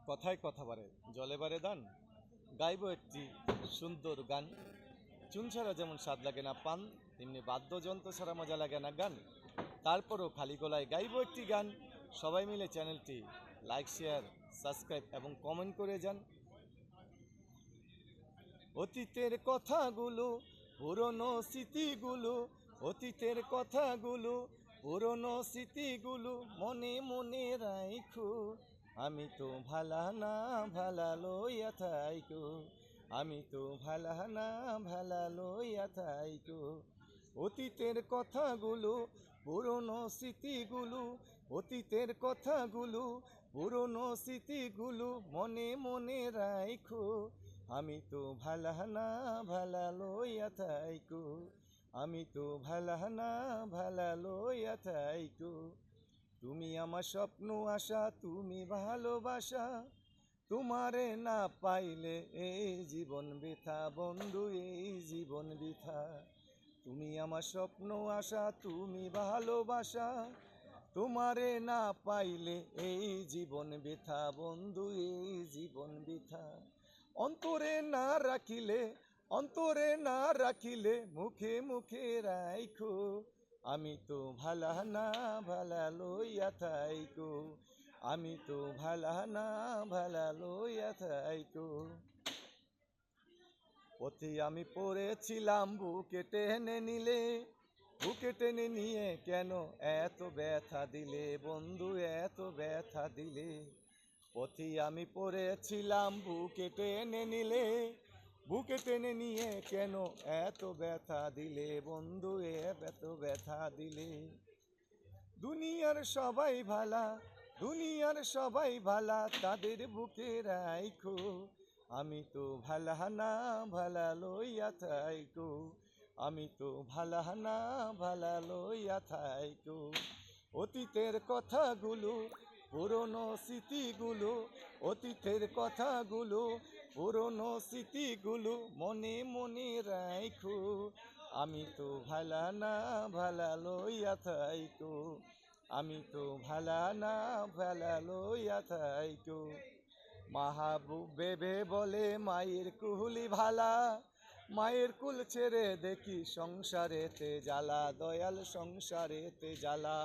কথায় কথা বাড়ে জলে বাড়ে দান। গাইব একটি সুন্দর গান। চুন ছাড়া যেমন স্বাদ লাগে না পান, তেমনি বাদ্যযন্ত্র ছাড়া মজা লাগে না গান। তারপরও খালি গলায় গাইব একটি গান। সবাই মিলে চ্যানেলটি লাইক, শেয়ার, সাবস্ক্রাইব এবং কমেন্ট করে যান। অতীতের কথাগুলো, পুরনো স্মৃতিগুলো, অতীতের কথাগুলো, পুরনো স্মৃতিগুলো মনে মনে রাইখো। আমি তো ভালা না ভালা লইয়া থাইকো, আমি তো ভালা না ভালা লইয়া থাইকো। অতীতের কথাগুলো, পুরনো স্মৃতিগুলো, অতীতের কথাগুলো, পুরনো স্মৃতিগুলো মনে মনে রাইখো। আমি তো ভালা না ভালা লইয়া থাইকো, আমি তো ভালা না ভালা লইয়া থাইকো। তুমি আমার স্বপ্ন আশা, তুমি ভালোবাসা, তোমারে না পাইলে এই জীবন বৃথা বন্ধু, এই জীবন বৃথা। তুমি আমার স্বপ্ন আশা, তুমি ভালোবাসা, তোমারে না পাইলে এই জীবন বৃথা বন্ধু, এই জীবন বৃথা। অন্তরে না রাখিলে, অন্তরে না রাখিলে মুখে মুখে রাইখো। আমি তো ভালা না ভালা লইয়া থাইকো, আমি তো ভালা না ভালা লইয়া থাইকো। পথে আমি পড়েছিলাম বুকে টেনে নিলে, বুকে টেনে নিয়ে কেন এত ব্যথা দিলে বন্ধু, এত ব্যথা দিলে। পথে আমি পড়েছিলাম বুকে টেনে নিলে, বুকে টেনে নিয়ে কেন এত ব্যথা দিলে বন্ধু, এত ব্যথা দিলে। দুনিয়ার সবাই ভালা, দুনিয়ার সবাই ভালা, তাদের বুকে রাইখো। আমি তো ভালা না ভালা লইয়া থাইকো, আমি তো ভালা না ভালা লইয়া থাইকো। অতীতের কথাগুলো, পুরনো স্মৃতিগুলো, অতীতের কথাগুলো, পুরনো স্মৃতিগুলো মনে মনে রাইখো। আমি তো ভালা না ভালা লইয়া থাইকো, আমি তো ভালা না ভালা লইয়া থাইকো। মাহবুব বেবে বলে মায়ের কুহুলি ভালা, মায়ের কুল ছেড়ে দেখি সংসারেতে জ্বালা, দয়াল সংসারেতে জ্বালা।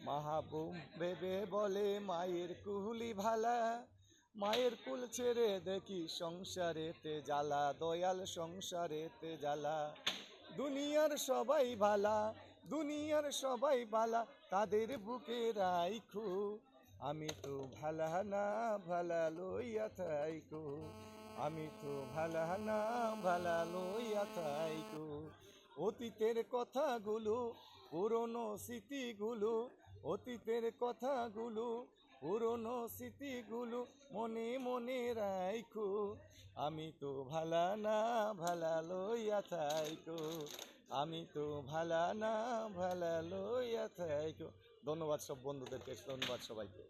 মাহবুব বেবে বলে মায়ের কুহুলি ভালা, মায়ের কুল ছেড়ে দেখি সংসারেতে জ্বালা, দয়াল সংসারেতে জ্বালা। দুনিয়ার সবাই ভালা, দুনিয়ার সবাই ভালা, তাদের বুকে রাইখো। আমি তো ভালা না ভালা লইয়া থাইকো, আমি তো ভালা না ভালা লইয়া থাইকো। অতীতের কথাগুলো, পুরনো স্মৃতিগুলো, অতীতের কথাগুলো, পুরনো স্মৃতিগুলো মনে মনে রাইখো। আমি তো ভালা না ভালা লইয়া থাইকো, আমি তো ভালা না ভালা লইয়া থাইকো। ধন্যবাদ সব বন্ধুদেরকে, ধন্যবাদ সবাইকে।